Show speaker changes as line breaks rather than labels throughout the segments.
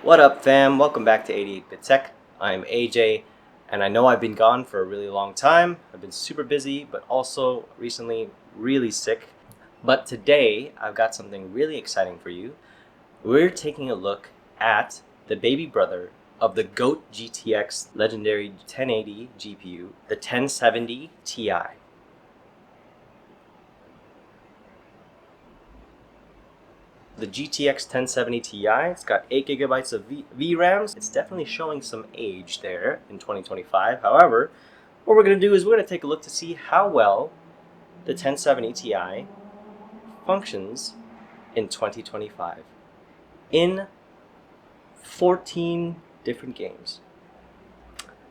What up, fam? Welcome back to 88-Bit Tech. I'm AJ, and I know I've been gone for a really long time. I've been super busy, but also recently really sick. But today, I've got something really exciting for you. We're taking a look at the baby brother of the GOAT GTX legendary 1080 GPU, the 1070 Ti. The GTX 1070 Ti, it's got 8GB of VRAMs. It's definitely showing some age there in 2025. However, what we're going to do is we're going to take a look to see how well the 1070 Ti functions in 2025 in 14 different games.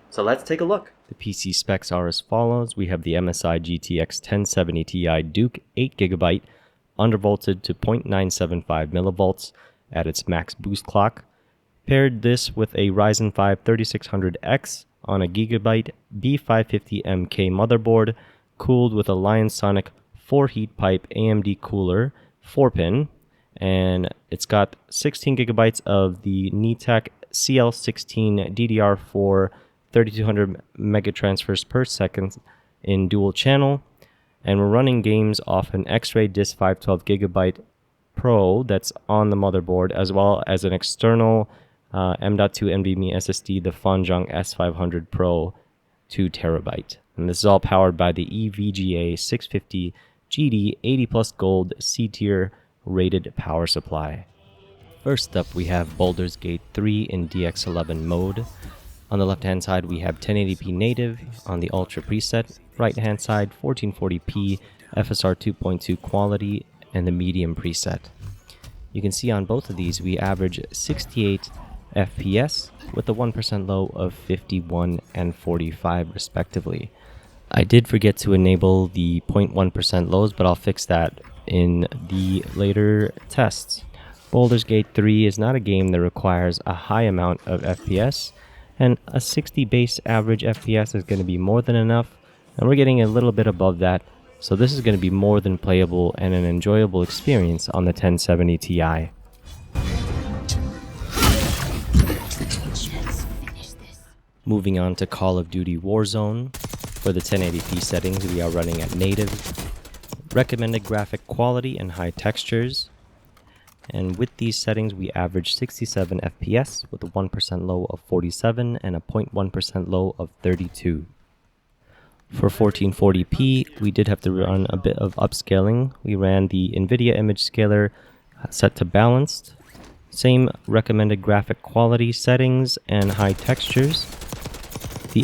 So let's take a look. The PC specs are as follows. We have the MSI GTX 1070 Ti Duke 8GB undervolted to 0.975 millivolts at its max boost clock. Paired this with a Ryzen 5 3600X on a Gigabyte B550MK motherboard, cooled with a Lion Sonic 4 heat pipe AMD cooler 4-pin, and it's got 16 gigabytes of the NeTAC CL16 DDR4 3200 megatransfers per second in dual channel. And we're running games off an X-Ray Disk 512GB Pro that's on the motherboard, as well as an external M.2 NVMe SSD, the Fanzhong S500 Pro 2TB. And this is all powered by the EVGA 650 GD 80 Plus Gold C-tier rated power supply. First up, we have Baldur's Gate 3 in DX11 mode. On the left-hand side, we have 1080p native on the Ultra preset. Right-hand side, 1440p FSR 2.2 quality and the medium preset. You can see on both of these, we average 68 FPS with a 1% low of 51 and 45 respectively. I did forget to enable the 0.1% lows, but I'll fix that in the later tests. Baldur's Gate 3 is not a game that requires a high amount of FPS, and a 60 base average FPS is going to be more than enough, and we're getting a little bit above that, so this is going to be more than playable and an enjoyable experience on the 1070 Ti. Moving on to Call of Duty Warzone. For the 1080p settings, we are running at native, recommended graphic quality and high textures. And with these settings, we average 67 FPS with a 1% low of 47 and a 0.1% low of 32. For 1440p, we did have to run a bit of upscaling. We ran the NVIDIA image scaler set to balanced. Same recommended graphic quality settings and high textures.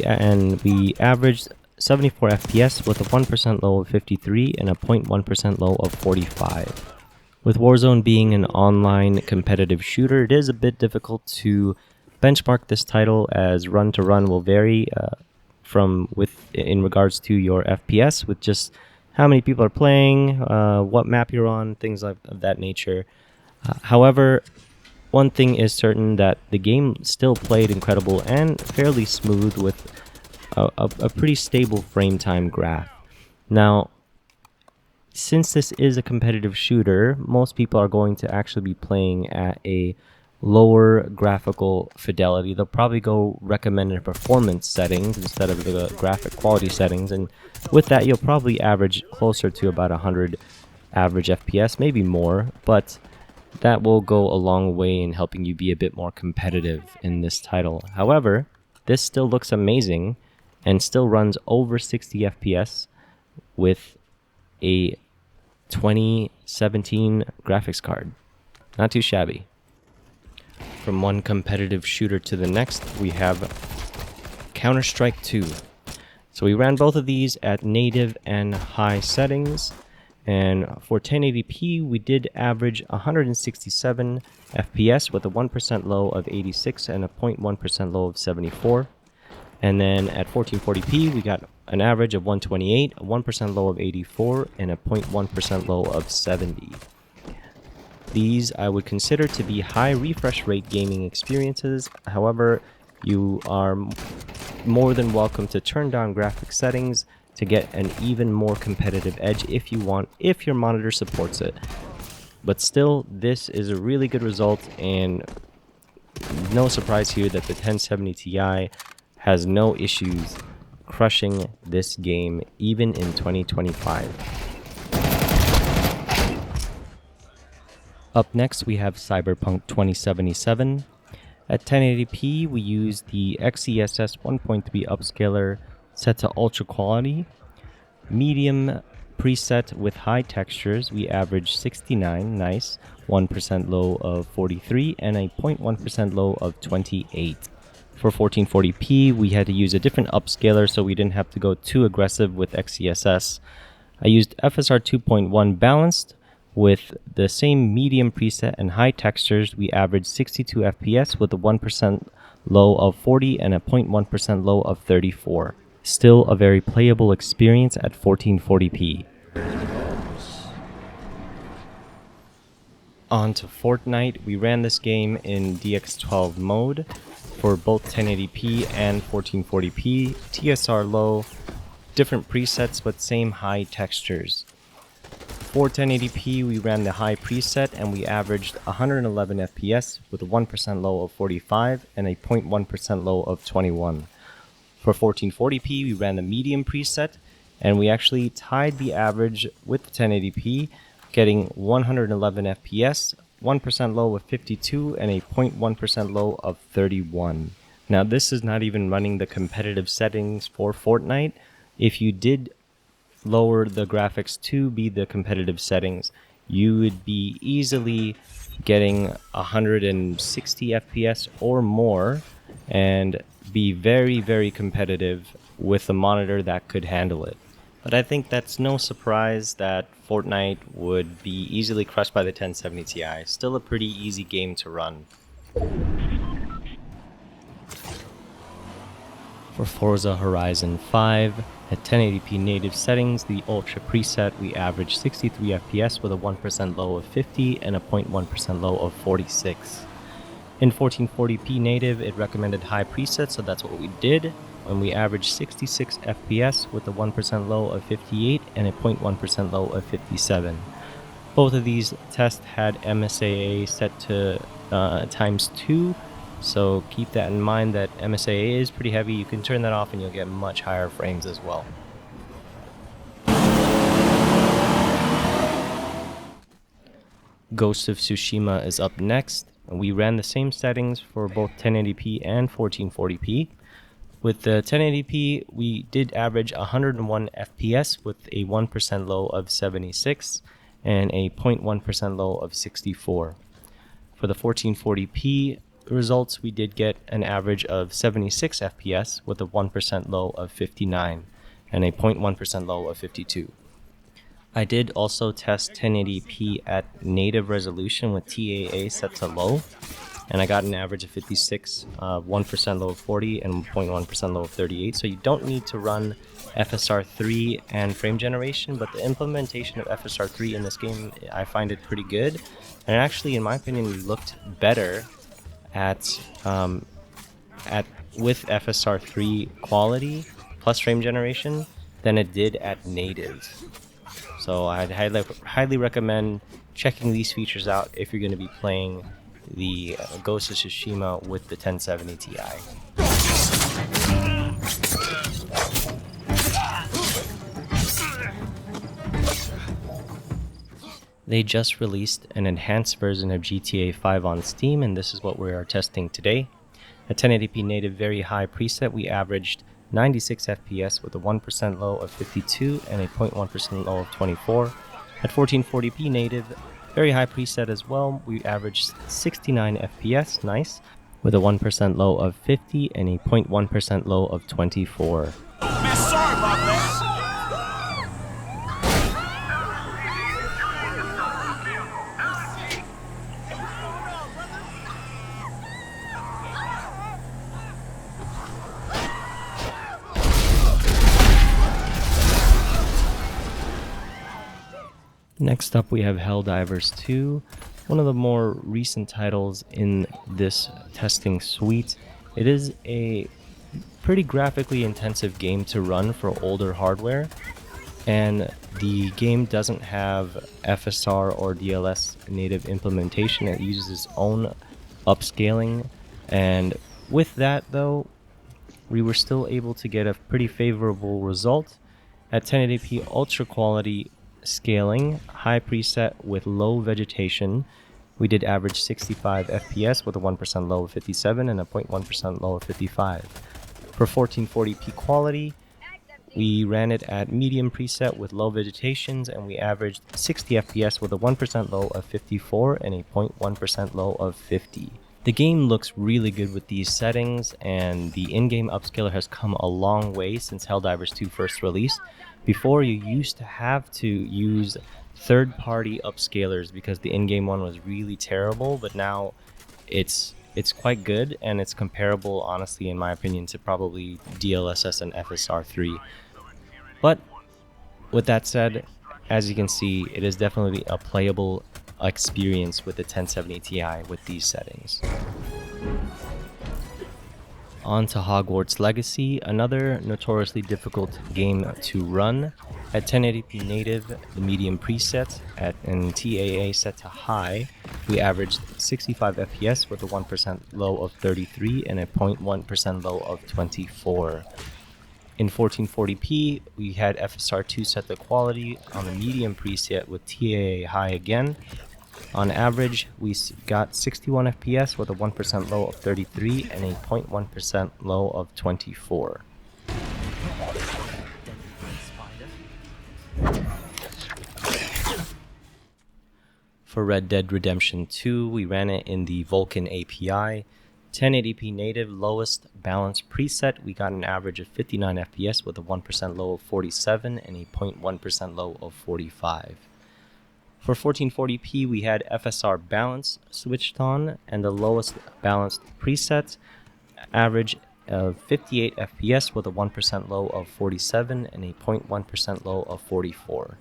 And we averaged 74 FPS with a 1% low of 53 and a 0.1% low of 45. With Warzone being an online competitive shooter, it is a bit difficult to benchmark this title, as run to run will vary in regards to your FPS, with just how many people are playing, what map you're on, things of that nature. However, one thing is certain, that the game still played incredible and fairly smooth with a pretty stable frame time graph. Now, since this is a competitive shooter, most people are going to actually be playing at a lower graphical fidelity. They'll probably go recommended performance settings instead of the graphic quality settings, and with that you'll probably average closer to about 100 average FPS, maybe more, but that will go a long way in helping you be a bit more competitive in this title. However, this still looks amazing and still runs over 60 FPS with a 2017 graphics card. Not too shabby. From one competitive shooter to the next, we have Counter-Strike 2. So we ran both of these at native and high settings, and for 1080p we did average 167 FPS with a 1% low of 86 and a 0.1% low of 74. And then at 1440p we got an average of 128, a 1% low of 84, and a 0.1% low of 70. These I would consider to be high refresh rate gaming experiences. However, you are more than welcome to turn down graphic settings to get an even more competitive edge if you want, if your monitor supports it. But still, this is a really good result, and no surprise here that the 1070 Ti has no issues crushing this game even in 2025. Up next we have Cyberpunk 2077. At 1080p we use the XeSS 1.3 upscaler set to ultra quality. Medium preset with high textures, we average 69, nice, 1% low of 43, and a 0.1% low of 28. For 1440p, we had to use a different upscaler so we didn't have to go too aggressive with XeSS. I used FSR 2.1 balanced. With the same medium preset and high textures, we averaged 62 FPS with a 1% low of 40 and a 0.1% low of 34. Still a very playable experience at 1440p. On to Fortnite. We ran this game in DX12 mode for both 1080p and 1440p. TSR low, different presets but same high textures. For 1080p we ran the high preset and we averaged 111 FPS with a 1% low of 45 and a 0.1% low of 21. For 1440p we ran the medium preset and we actually tied the average with the 1080p, getting 111 FPS, 1% low of 52 and a 0.1% low of 31. Now this is not even running the competitive settings for Fortnite. If you did lower the graphics to be the competitive settings, you would be easily getting 160 FPS or more and be very, very competitive with a monitor that could handle it. But I think that's no surprise that Fortnite would be easily crushed by the 1070 Ti. Still a pretty easy game to run. For Forza Horizon 5, at 1080p native settings, the Ultra preset, we averaged 63 FPS with a 1% low of 50 and a 0.1% low of 46. In 1440p native, it recommended high preset, so that's what we did, and we averaged 66 FPS with a 1% low of 58 and a 0.1% low of 57. Both of these tests had MSAA set to ×2, so keep that in mind that MSAA is pretty heavy. You can turn that off and you'll get much higher frames as well. Ghost of Tsushima is up next. We ran the same settings for both 1080p and 1440p. With the 1080p, we did average 101 FPS with a 1% low of 76 and a 0.1% low of 64. For the 1440p results, we did get an average of 76 FPS with a 1% low of 59 and a 0.1% low of 52. I did also test 1080p at native resolution with TAA set to low, and I got an average of 56, 1% low of 40, and 0.1% low of 38. So you don't need to run FSR 3 and frame generation, but the implementation of FSR 3 in this game, I find it pretty good. And actually, in my opinion, looked better with FSR 3 quality plus frame generation than it did at native. So I'd highly recommend checking these features out if you're going to be playing the Ghost of Tsushima with the 1070 Ti. They just released an enhanced version of GTA 5 on Steam, and this is what we are testing today. At 1080p native very high preset, we averaged 96 FPS with a 1% low of 52 and a 0.1% low of 24. At 1440p native, very high preset as well, we averaged 69 FPS, nice, with a 1% low of 50 and a 0.1% low of 24.
Man, sorry about that.
Next up we have Helldivers 2, one of the more recent titles in this testing suite. It is a pretty graphically intensive game to run for older hardware, and the game doesn't have FSR or DLS native implementation. It uses its own upscaling And with that though, we were still able to get a pretty favorable result. At 1080p ultra quality scaling, high preset with low vegetation, we did average 65 FPS with a 1% low of 57 and a 0.1% low of 55. For 1440p quality, we ran it at medium preset with low vegetations, and we averaged 60 FPS with a 1% low of 54 and a 0.1% low of 50. The game looks really good with these settings, and the in-game upscaler has come a long way since Helldivers 2 first released. Before, you used to have to use third-party upscalers because the in-game one was really terrible, but now it's quite good, and it's comparable, honestly, in my opinion, to probably DLSS and FSR3. But with that said, as you can see, it is definitely a playable experience with the 1070 Ti with these settings. On to Hogwarts Legacy, another notoriously difficult game to run. At 1080p native, the medium preset and TAA set to high, we averaged 65 FPS with a 1% low of 33 and a 0.1% low of 24. In 1440p, we had FSR2 set to quality on the medium preset with TAA high again. On average, we got 61 FPS with a 1% low of 33 and a 0.1% low of 24. For Red Dead Redemption 2, we ran it in the Vulkan API. 1080p native lowest balance preset, we got an average of 59 FPS with a 1% low of 47 and a 0.1% low of 45. For 1440p, we had FSR balance switched on, and the lowest balanced preset, average of 58 FPS with a 1% low of 47 and a 0.1% low of 44.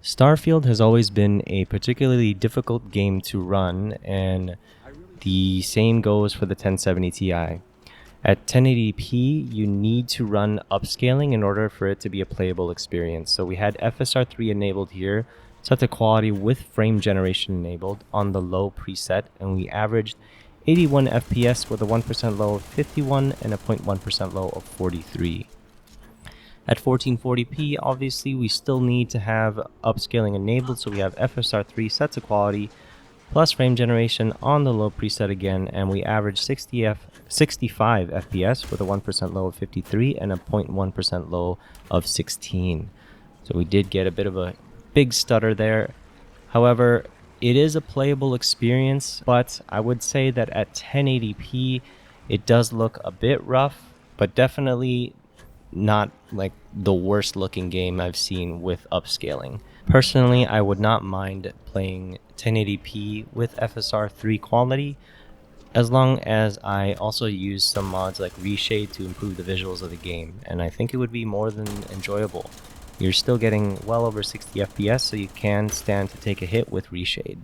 Starfield has always been a particularly difficult game to run, and the same goes for the 1070 Ti. At 1080p, you need to run upscaling in order for it to be a playable experience. So we had FSR3 enabled here, set to quality with frame generation enabled on the low preset, and we averaged 81 FPS with a 1% low of 51 and a 0.1% low of 43. At 1440p, obviously, we still need to have upscaling enabled, so we have FSR3 set to quality, plus frame generation on the low preset again, and we averaged 65 FPS with a 1% low of 53 and a 0.1% low of 16. So we did get a bit of a big stutter there. However, it is a playable experience, but I would say that at 1080p, it does look a bit rough, but definitely not like the worst looking game I've seen with upscaling. Personally, I would not mind playing 1080p with FSR3 quality, as long as I also use some mods like Reshade to improve the visuals of the game, and I think it would be more than enjoyable. You're still getting well over 60 FPS, so you can stand to take a hit with Reshade.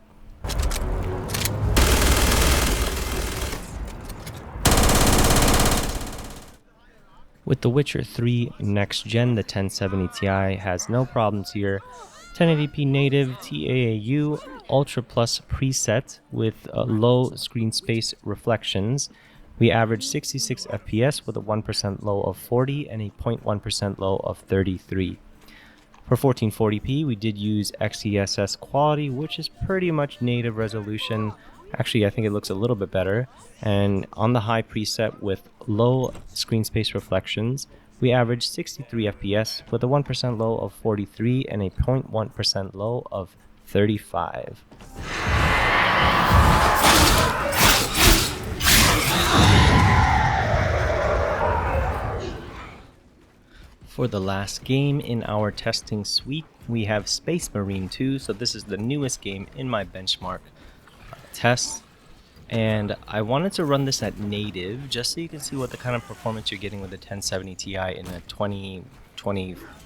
With The Witcher 3 Next Gen, the 1070 Ti has no problems here. 1080p native TAAU Ultra Plus preset with low screen space reflections. We averaged 66 FPS with a 1% low of 40 and a 0.1% low of 33. For 1440p, we did use XeSS quality, which is pretty much native resolution. Actually, I think it looks a little bit better. And on the high preset with low screen space reflections, we averaged 63 FPS with a 1% low of 43 and a 0.1% low of 35. For the last game in our testing suite, we have Space Marine 2. So this is the newest game in my benchmark test, and I wanted to run this at native just so you can see what the kind of performance you're getting with a 1070 Ti in a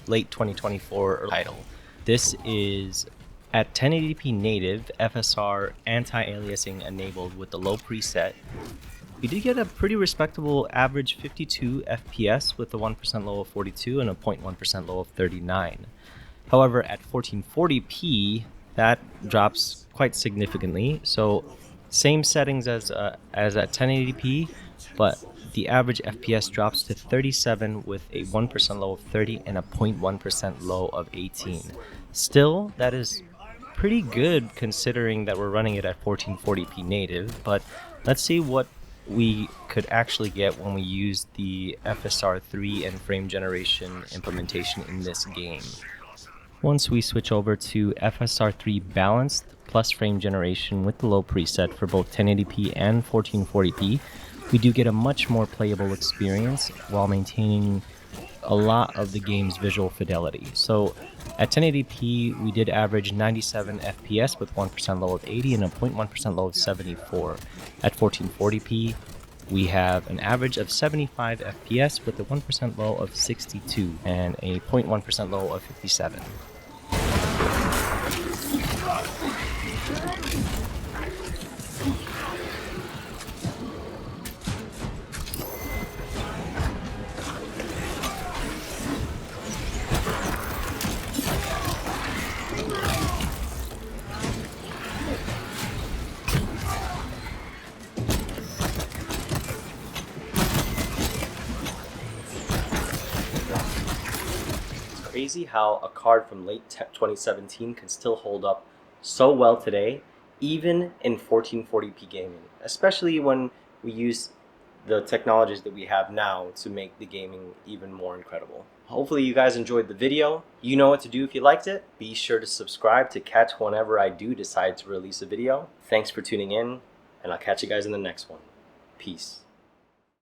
late 2024 title. This is at 1080p native, FSR anti-aliasing enabled with the low preset. We did get a pretty respectable average 52 FPS with a 1% low of 42 and a 0.1% low of 39. However, at 1440p, that drops quite significantly. So same settings as at 1080p, but the average FPS drops to 37 with a 1% low of 30 and a 0.1% low of 18. Still, that is pretty good considering that we're running it at 1440p native, but let's see what we could actually get when we use the FSR3 and frame generation implementation in this game. Once we switch over to FSR3 balanced plus frame generation with the low preset for both 1080p and 1440p, we do get a much more playable experience while maintaining a lot of the game's visual fidelity. So at 1080p, we did average 97 FPS with 1% low of 80 and a 0.1% low of 74. At 1440p, we have an average of 75 FPS with a 1% low of 62 and a 0.1% low of 57. Crazy how a card from late 2017 can still hold up so well today, even in 1440p gaming, especially when we use the technologies that we have now to make the gaming even more incredible. Hopefully you guys enjoyed the video. You know what to do if you liked it. Be sure to subscribe to catch whenever I do decide to release a video. Thanks for tuning in, and I'll catch you guys in the next one. Peace.